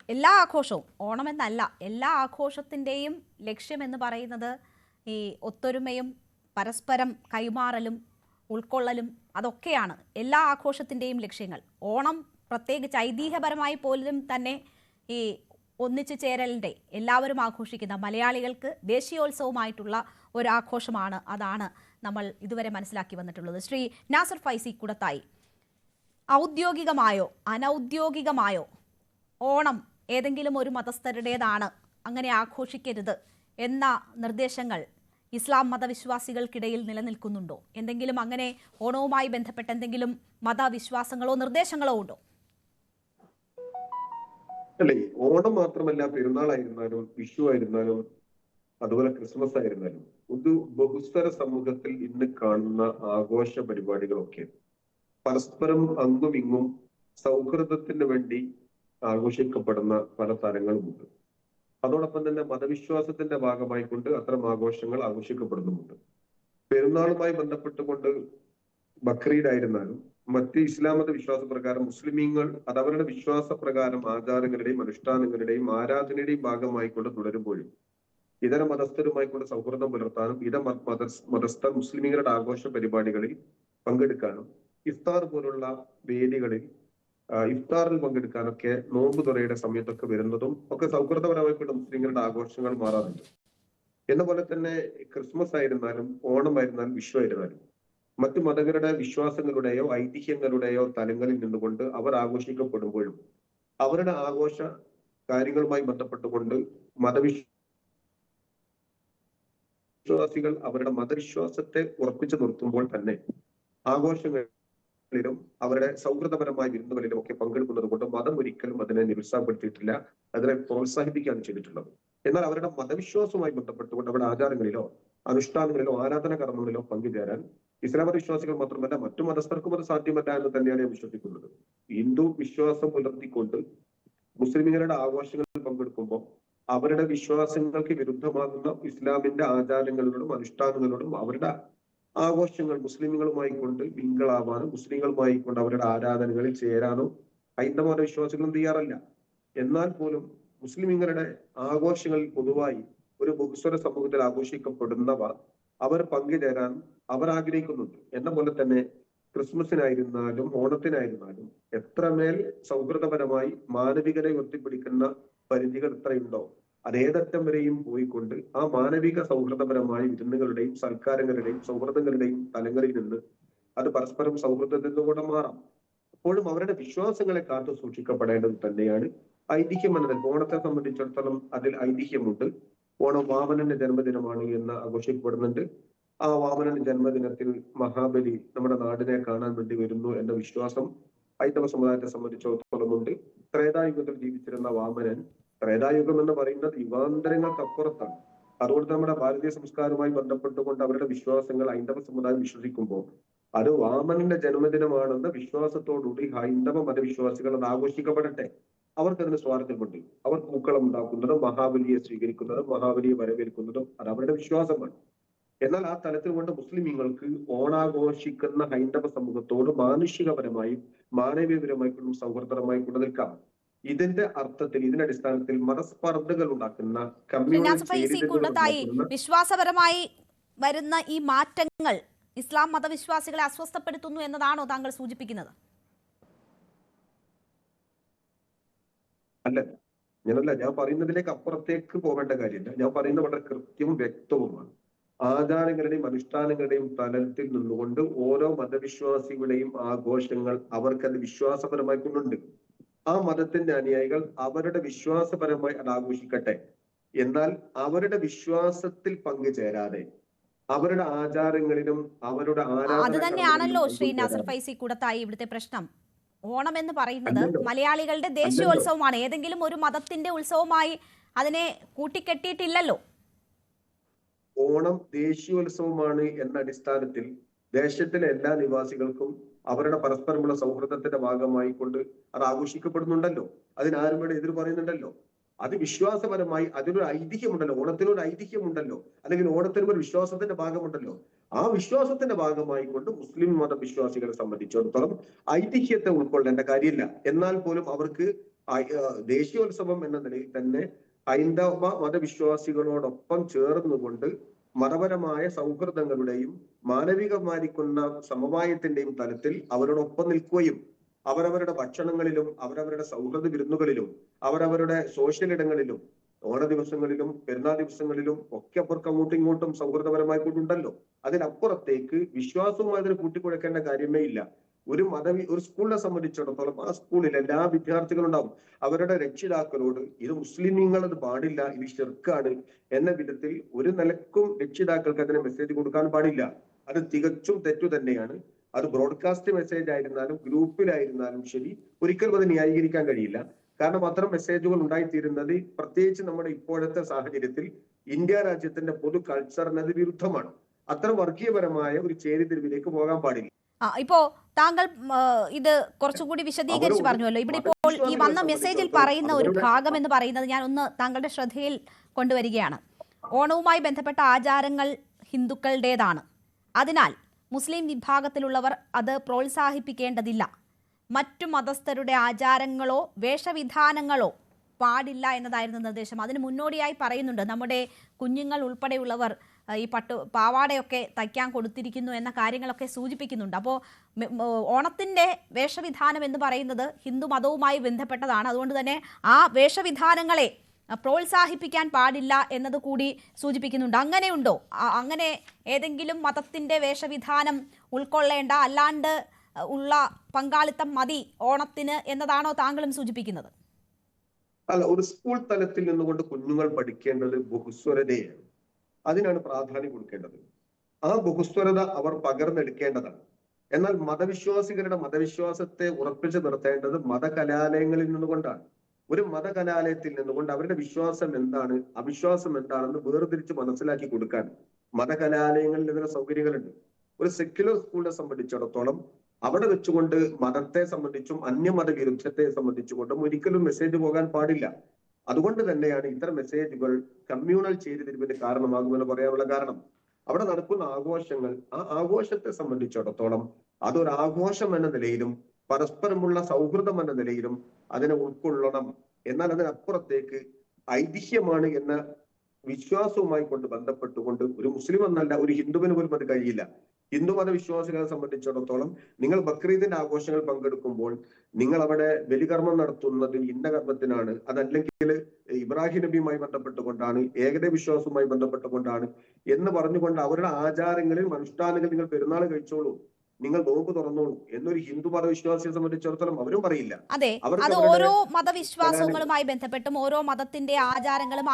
എല്ലാ ആഘോഷവും ഓണമെന്നല്ല, എല്ലാ ആഘോഷത്തിൻ്റെയും ലക്ഷ്യമെന്ന് പറയുന്നത് ഈ ഒത്തൊരുമയും പരസ്പരം കൈമാറലും ഉൾക്കൊള്ളലും അതൊക്കെയാണ് എല്ലാ ആഘോഷത്തിൻ്റെയും ലക്ഷ്യങ്ങൾ. ഓണം പ്രത്യേകിച്ച് ഐതിഹ്യപരമായി പോലും തന്നെ ഈ ഒന്നിച്ചു ചേരലിൻ്റെ എല്ലാവരും ആഘോഷിക്കുന്ന മലയാളികൾക്ക് ദേശീയോത്സവമായിട്ടുള്ള ഒരാഘോഷമാണ്. അതാണ് നമ്മൾ ഇതുവരെ മനസ്സിലാക്കി വന്നിട്ടുള്ളത്. ശ്രീ നാസർ ഫൈസി കുടത്തായി, ഔദ്യോഗികമായോ അനൗദ്യോഗികമായോ ഓണം ഏതെങ്കിലും ഒരു മതസ്ഥരുടേതാണ്, അങ്ങനെ ആഘോഷിക്കരുത് എന്ന നിർദ്ദേശങ്ങൾ ഇസ്ലാം മതവിശ്വാസികൾക്കിടയിൽ നിലനിൽക്കുന്നുണ്ടോ? എന്തെങ്കിലും അങ്ങനെ ഓണവുമായി ബന്ധപ്പെട്ട എന്തെങ്കിലും മതവിശ്വാസങ്ങളോ നിർദ്ദേശങ്ങളോ ഉണ്ടോ? അല്ലേ, ഓണം മാത്രമല്ല, പെരുന്നാളായിരുന്നാലും വിഷു ആയിരുന്നാലും അതുപോലെ ക്രിസ്മസ് ആയിരുന്നാലും ഒരു ബഹുസ്വര സമൂഹത്തിൽ ഇന്ന് കാണുന്ന ആഘോഷ പരിപാടികളൊക്കെ പരസ്പരം അങ്ങും ഇങ്ങും സൗഹൃദത്തിന് വേണ്ടി ആഘോഷിക്കപ്പെടുന്ന പല തരങ്ങളുമുണ്ട്. അതോടൊപ്പം തന്നെ മതവിശ്വാസത്തിന്റെ ഭാഗമായിക്കൊണ്ട് അത്തരം ആഘോഷങ്ങൾ ആഘോഷിക്കപ്പെടുന്നുമുണ്ട്. പെരുന്നാളുമായി ബന്ധപ്പെട്ടുകൊണ്ട് ബക്രീദ് ആയിരുന്നാലും മറ്റ് ഇസ്ലാം മത വിശ്വാസപ്രകാരം മുസ്ലിമീങ്ങൾ അത് അവരുടെ വിശ്വാസപ്രകാരം ആചാരങ്ങളുടെയും അനുഷ്ഠാനങ്ങളുടെയും ആരാധനയുടെയും ഭാഗമായിക്കൊണ്ട് തുടരുമ്പോഴും ഇതര മതസ്ഥരുമായിക്കൊണ്ട് സൗഹൃദം പുലർത്താനും മതസ്ഥർ മുസ്ലിമീങ്ങളുടെ ആഘോഷ പരിപാടികളിൽ പങ്കെടുക്കാനും ഇഫ്താർ പോലുള്ള വേദികളിൽ ഇഫ്താറിൽ പങ്കെടുക്കാനൊക്കെ നോമ്പ് തുറയുടെ സമയത്തൊക്കെ വരുന്നതും ഒക്കെ സൗഹൃദപരമായിക്കൊണ്ട് മുസ്ലിങ്ങളുടെ ആഘോഷങ്ങൾ മാറാറുണ്ട്. എന്ന പോലെ തന്നെ ക്രിസ്മസ് ആയിരുന്നാലും ഓണമായിരുന്നാലും വിഷു ആയിരുന്നാലും മറ്റു മതങ്ങളുടെ വിശ്വാസങ്ങളുടെയോ ഐതിഹ്യങ്ങളുടെയോ തലങ്ങളിൽ നിന്നുകൊണ്ട് അവർ ആഘോഷിക്കപ്പെടുമ്പോഴും അവരുടെ ആഘോഷ കാര്യങ്ങളുമായി ബന്ധപ്പെട്ടുകൊണ്ട് മതവിശ്വാസികൾ അവരുടെ മതവിശ്വാസത്തെ ഉറപ്പിച്ചു നിർത്തുമ്പോൾ തന്നെ ആഘോഷങ്ങളിലും അവരുടെ സൗഹൃദപരമായ വിരുന്നുകളിലും ഒക്കെ പങ്കെടുക്കുന്നത് കൊണ്ട് മതം ഒരിക്കലും അതിനെ നിരുത്സാഹപ്പെടുത്തിയിട്ടില്ല, അതിനെ പ്രോത്സാഹിപ്പിക്കുകയാണ് ചെയ്തിട്ടുള്ളത്. എന്നാൽ അവരുടെ മതവിശ്വാസവുമായി ബന്ധപ്പെട്ടുകൊണ്ട് അവരുടെ ആചാരങ്ങളിലോ അനുഷ്ഠാനങ്ങളിലോ ആരാധന കർമ്മങ്ങളിലോ പങ്കുചേരാൻ ഇസ്ലാം മത വിശ്വാസികൾ മാത്രമല്ല മറ്റു മതസ്ഥർക്കും അത് സാധ്യമല്ല എന്ന് തന്നെയാണ് ഞാൻ വിശ്വസിക്കുന്നത്. ഹിന്ദു വിശ്വാസം പുലർത്തിക്കൊണ്ട് മുസ്ലിമുകളുടെ ആഘോഷങ്ങളിൽ പങ്കെടുക്കുമ്പോൾ അവരുടെ വിശ്വാസങ്ങൾക്ക് വിരുദ്ധമാകുന്ന ഇസ്ലാമിന്റെ ആചാരങ്ങളോടും അനുഷ്ഠാനങ്ങളോടും അവരുടെ ആഘോഷങ്ങൾ മുസ്ലിമുകളുമായി കൊണ്ട് മിങ്കിളാവാനും മുസ്ലിങ്ങളുമായി കൊണ്ട് അവരുടെ ആരാധനകളിൽ ചേരാനോ ഹൈന്ദവ മതവിശ്വാസികളും തയ്യാറല്ല. എന്നാൽ പോലും മുസ്ലിമുകളുടെ ആഘോഷങ്ങളിൽ പൊതുവായി ഒരു ബഹുസ്വര സമൂഹത്തിൽ ആഘോഷിക്കപ്പെടുന്നവ അവർ പങ്കുചേരാൻ അവർ ആഗ്രഹിക്കുന്നുണ്ട്. എന്ന പോലെ തന്നെ ക്രിസ്മസിനായിരുന്നാലും ഓണത്തിനായിരുന്നാലും എത്രമേൽ സൗഹൃദപരമായി മാനവികത ഉയർത്തിപ്പിടിക്കുന്ന പരിധികൾ എത്രയുണ്ടോ അതേതറ്റം വരെയും പോയിക്കൊണ്ട് ആ മാനവിക സൗഹൃദപരമായ വിരുന്നുകളുടെയും സൽക്കാരങ്ങളുടെയും സൗഹൃദങ്ങളുടെയും തലങ്ങളിൽ നിന്ന് അത് പരസ്പരം സൗഹൃദത്തിലൂടെ മാറാം. അപ്പോഴും അവരുടെ വിശ്വാസങ്ങളെ കാത്തു സൂക്ഷിക്കപ്പെടേണ്ടത് തന്നെയാണ് ഐതിഹ്യം എന്നത്. ഓണത്തെ സംബന്ധിച്ചിടത്തോളം അതിൽ ഐതിഹ്യമുണ്ട്. ഓണം വാമനന്റെ ജന്മദിനമാണ് എന്ന് ആഘോഷിക്കപ്പെടുന്നുണ്ട്. ആ വാമനന്റെ ജന്മദിനത്തിൽ മഹാബലി നമ്മുടെ നാടിനെ കാണാൻ വേണ്ടി വരുന്നു എന്ന വിശ്വാസം ഹൈന്ദവ സമുദായത്തെ സംബന്ധിച്ചിടത്തോളം ഉണ്ട്. ത്രേതായുഗത്തിൽ ജീവിച്ചിരുന്ന വാമനൻ, ത്രേതായുഗം എന്ന് പറയുന്നത് യുഗാന്തരങ്ങൾക്കപ്പുറത്താണ്. അതുകൊണ്ട് നമ്മുടെ ഭാരതീയ സംസ്കാരവുമായി ബന്ധപ്പെട്ടുകൊണ്ട് അവരുടെ വിശ്വാസങ്ങൾ ഹൈന്ദവ സമുദായം വിശ്വസിക്കുമ്പോൾ അത് വാമനന്റെ ജന്മദിനമാണെന്ന വിശ്വാസത്തോടുകൂടി ഹൈന്ദവ മതവിശ്വാസികൾ അത് ആഘോഷിക്കപ്പെടട്ടെ. അവർക്കതിന് സ്വാതന്ത്ര്യമുണ്ട്. അവർ പൂക്കളം ഉണ്ടാക്കുന്നതും മഹാബലിയെ സ്വീകരിക്കുന്നതും മഹാബലിയെ വരവേൽക്കുന്നതും അത് അവരുടെ വിശ്വാസമാണ്. എന്നാൽ ആ തലത്തിൽ കൊണ്ട് മുസ്ലിമീങ്ങൾക്ക് ഓണാഘോഷിക്കുന്ന ഹൈന്ദവ സമൂഹത്തോട് മാനുഷികപരമായും മാനവീയപരമായിട്ടും സൗഹൃദപരമായി കൊണ്ട് നിൽക്കാം. ഇതിന്റെ അർത്ഥത്തിൽ ഇതിന്റെ അടിസ്ഥാനത്തിൽ മതസ്പർദ്ധകൾ ഉണ്ടാക്കുന്ന വിശ്വാസപരമായി വരുന്ന ഈ മാറ്റങ്ങൾ ഇസ്ലാം മതവിശ്വാസികളെ അസ്വസ്ഥപ്പെടുത്തുന്നു എന്നതാണോ താങ്കൾ സൂചിപ്പിക്കുന്നത്? അല്ല, ഞാൻ പറയുന്നതിലേക്ക് അപ്പുറത്തേക്ക് പോകേണ്ട കാര്യമില്ല. ഞാൻ പറയുന്നത് വളരെ കൃത്യവും വ്യക്തവുമാണ്. ആചാരങ്ങളുടെയും അനുഷ്ഠാനങ്ങളുടെയും തലത്തിൽ നിന്നുകൊണ്ട് ഓരോ മതവിശ്വാസികളുടെയും ആഘോഷങ്ങൾ അവർക്കത് വിശ്വാസപരമായി കൊണ്ടുണ്ട്. ആ മതത്തിന്റെ അനുയായികൾ അവരുടെ വിശ്വാസപരമായി അത് ആഘോഷിക്കട്ടെ. എന്നാൽ അവരുടെ വിശ്വാസത്തിൽ പങ്കുചേരാതെ അവരുടെ ആചാരങ്ങളിലും അവരുടെ അത് തന്നെയാണല്ലോ ശ്രീ നാസർ ഫൈസി കുടത്തായി ഇവിടുത്തെ പ്രശ്നം. ഓണം എന്ന് പറയുന്നത് മലയാളികളുടെ ദേശീയോത്സവമാണ്. ഏതെങ്കിലും ഒരു മതത്തിന്റെ ഉത്സവമായി അതിനെ കൂട്ടിക്കെട്ടിയിട്ടില്ലല്ലോ. ഓണം ദേശീയോത്സവമാണ് എന്ന അടിസ്ഥാനത്തിൽ ദേശത്തിലെ എല്ലാ നിവാസികൾക്കും അവരുടെ പരസ്പരമുള്ള സൗഹൃദത്തിന്റെ ഭാഗമായി കൊണ്ട് അത് ആഘോഷിക്കപ്പെടുന്നുണ്ടല്ലോ. അതിനാരും ഇവിടെ എതിർ പറയുന്നുണ്ടല്ലോ. അത് വിശ്വാസപരമായി അതിനൊരു ഐതിഹ്യമുണ്ടല്ലോ. ഓണത്തിനൊരു ഐതിഹ്യമുണ്ടല്ലോ, അല്ലെങ്കിൽ ഓണത്തിനും ഒരു വിശ്വാസത്തിന്റെ ഭാഗമുണ്ടല്ലോ. ആ വിശ്വാസത്തിന്റെ ഭാഗമായി കൊണ്ട് മുസ്ലിം മതവിശ്വാസികളെ സംബന്ധിച്ചിടത്തോളം ഐതിഹ്യത്തെ ഉൾക്കൊള്ളേണ്ട കാര്യമില്ല. എന്നാൽ പോലും അവർക്ക് ദേശീയോത്സവം എന്ന നിലയിൽ തന്നെ ഹൈന്ദവ മതവിശ്വാസികളോടൊപ്പം ചേർന്നുകൊണ്ട് മതപരമായ സൗഹൃദങ്ങളുടെയും മാനവികമായിരിക്കുന്ന സമവായത്തിന്റെയും തലത്തിൽ അവരോടൊപ്പം നിൽക്കുകയും അവരവരുടെ ഭക്ഷണങ്ങളിലും അവരവരുടെ സൗഹൃദ വിരുന്നുകളിലും അവരവരുടെ സോഷ്യൽ ഇടങ്ങളിലും ഓണ ദിവസങ്ങളിലും പെരുന്നാൾ ദിവസങ്ങളിലും ഒക്കെ അവർക്ക് അങ്ങോട്ടും ഇങ്ങോട്ടും സൗഹൃദപരമായി കൊണ്ടുണ്ടല്ലോ. അതിനപ്പുറത്തേക്ക് വിശ്വാസവുമായി അതിന് കൂട്ടിക്കുഴക്കേണ്ട കാര്യമേ ഇല്ല. ഒരു സ്കൂളിനെ സംബന്ധിച്ചിടത്തോളം ആ സ്കൂളിൽ എല്ലാ വിദ്യാർത്ഥികളും ഉണ്ടാവും. അവരുടെ രക്ഷിതാക്കളോട് ഇത് മുസ്ലിമീങ്ങൾ അത് പാടില്ല, ഇത് ഷിർക്കാണ് എന്ന വിധത്തിൽ ഒരു നിലക്കും രക്ഷിതാക്കൾക്ക് അതിന് മെസ്സേജ് കൊടുക്കാൻ പാടില്ല. അത് തികച്ചും തെറ്റു തന്നെയാണ്. അത് ബ്രോഡ്കാസ്റ്റ് മെസ്സേജ് ആയിരുന്നാലും ഗ്രൂപ്പിലായിരുന്നാലും ശരി, ഒരിക്കലും അത് ന്യായീകരിക്കാൻ കഴിയില്ല. കാരണം അത്തരം മെസ്സേജുകൾ ഉണ്ടായിത്തീരുന്നത് പ്രത്യേകിച്ച് നമ്മുടെ ഇപ്പോഴത്തെ സാഹചര്യത്തിൽ ഇന്ത്യ രാജ്യത്തിന്റെ പൊതു കൾച്ചറിനത് വിരുദ്ധമാണ്. അത്തരം വർഗീയപരമായ ഒരു ചേരിതിരിവിലേക്ക് പോകാൻ പാടില്ല. ഇപ്പോ താങ്കൾ ഇത് കുറച്ചുകൂടി വിശദീകരിച്ച് പറഞ്ഞുവല്ലോ. ഇവിടെ ഇപ്പോൾ ഈ വന്ന മെസ്സേജിൽ പറയുന്ന ഒരു ഭാഗം എന്ന് പറയുന്നത് ഞാൻ ഒന്ന് താങ്കളുടെ ശ്രദ്ധയിൽ കൊണ്ടുവരികയാണ്. ഓണവുമായി ബന്ധപ്പെട്ട ആചാരങ്ങൾ ഹിന്ദുക്കളുടേതാണ്, അതിനാൽ മുസ്ലിം വിഭാഗത്തിലുള്ളവർ അത് പ്രോത്സാഹിപ്പിക്കേണ്ടതില്ല. മറ്റു മതസ്ഥരുടെ ആചാരങ്ങളോ വേഷവിധാനങ്ങളോ പാടില്ല എന്നതായിരുന്നു നിർദ്ദേശം. അതിന് മുന്നോടിയായി പറയുന്നുണ്ട്, നമ്മുടെ കുഞ്ഞുങ്ങൾ ഉൾപ്പെടെയുള്ളവർ ഈ പാവാടയൊക്കെ തയ്ക്കാൻ കൊടുത്തിരിക്കുന്നു എന്ന കാര്യങ്ങളൊക്കെ സൂചിപ്പിക്കുന്നുണ്ട്. അപ്പോൾ ഓണത്തിൻ്റെ വേഷവിധാനം എന്ന് പറയുന്നത് ഹിന്ദു മതവുമായി ബന്ധപ്പെട്ടതാണ്. അതുകൊണ്ട് തന്നെ ആ വേഷവിധാനങ്ങളെ പ്രോത്സാഹിപ്പിക്കാൻ പാടില്ല എന്നത് കൂടി സൂചിപ്പിക്കുന്നുണ്ട്. അങ്ങനെയുണ്ടോ? അങ്ങനെ ഏതെങ്കിലും മതത്തിൻ്റെ വേഷവിധാനം ഉൾക്കൊള്ളേണ്ട, അല്ലാണ്ട് ഉള്ള പങ്കാളിത്തം മതി ഓണത്തിന് എന്നതാണോ താങ്കളും സൂചിപ്പിക്കുന്നത്? അല്ല, ഒരു സ്കൂൾ തലത്തിൽ നിന്നുകൊണ്ട് കുഞ്ഞുങ്ങൾ പഠിക്കേണ്ടത് ബഹുസ്വരതയാണ്. അതിനാണ് പ്രാധാന്യം കൊടുക്കേണ്ടത്. ആ ബഹുസ്വരത അവർ പകർന്നെടുക്കേണ്ടതാണ്. എന്നാൽ മതവിശ്വാസികളുടെ മതവിശ്വാസത്തെ ഉറപ്പിച്ചു നിർത്തേണ്ടത് മതകലാലയങ്ങളിൽ നിന്നുകൊണ്ടാണ്. ഒരു മതകലാലയത്തിൽ നിന്നുകൊണ്ട് അവരുടെ വിശ്വാസം എന്താണ്, അവിശ്വാസം എന്താണെന്ന് വേർതിരിച്ച് മനസ്സിലാക്കി കൊടുക്കാൻ മതകലാലയങ്ങളിൽ ഇതിന് സൗകര്യങ്ങളുണ്ട്. ഒരു സെക്യുലർ സ്കൂളിനെ സംബന്ധിച്ചിടത്തോളം അവിടെ വെച്ചുകൊണ്ട് മതത്തെ സംബന്ധിച്ചും അന്യമത വിരുദ്ധത്തെ സംബന്ധിച്ചുകൊണ്ടും ഒരിക്കലും മെസ്സേജ് പോകാൻ പാടില്ല. അതുകൊണ്ട് തന്നെയാണ് ഇത്തരം മെസ്സേജുകൾ കമ്മ്യൂണൽ ചേരിതിരിവിന് കാരണമാകുമെന്ന് പറയാനുള്ള കാരണം. അവിടെ നടക്കുന്ന ആഘോഷങ്ങൾ, ആ ആഘോഷത്തെ സംബന്ധിച്ചിടത്തോളം അതൊരു ആഘോഷം എന്ന നിലയിലും പരസ്പരമുള്ള സൗഹൃദം എന്ന നിലയിലും അതിനെ ഉൾക്കൊള്ളണം. എന്നാൽ അതിനപ്പുറത്തേക്ക് ഐതിഹ്യമാണ് എന്ന വിശ്വാസവുമായി കൊണ്ട് ബന്ധപ്പെട്ടുകൊണ്ട് ഒരു മുസ്ലിം എന്നല്ല ഒരു ഹിന്ദുവിന് പോലും അത് കഴിയില്ല. ഹിന്ദു മതവിശ്വാസികളെ സംബന്ധിച്ചിടത്തോളം നിങ്ങൾ ബക്രീദിന്റെ ആഘോഷങ്ങൾ പങ്കെടുക്കുമ്പോൾ നിങ്ങൾ അവിടെ ബലികർമ്മം നടത്തുന്നത് ഇന്ന കർമ്മത്തിനാണ്, അതല്ലെങ്കിൽ ഇബ്രാഹിം നബിയുമായി ബന്ധപ്പെട്ടുകൊണ്ടാണ്, ഏകദൈവ വിശ്വാസവുമായി ബന്ധപ്പെട്ടുകൊണ്ടാണ് എന്ന് പറഞ്ഞുകൊണ്ട് അവരുടെ ആചാരങ്ങളിൽ അനുഷ്ഠാനങ്ങൾ നിങ്ങൾ പെരുന്നാൾ കഴിച്ചോളൂ, നിങ്ങൾ നോമ്പ് തുറന്നോളൂ എന്നൊരു ഹിന്ദു മതവിശ്വാസിയെ സംബന്ധിച്ചിടത്തോളം അവരും പറയില്ല. അതെ, അത് ഓരോ മതവിശ്വാസങ്ങളുമായി ബന്ധപ്പെട്ടും ഓരോ മതത്തിന്റെ ആചാരങ്ങളും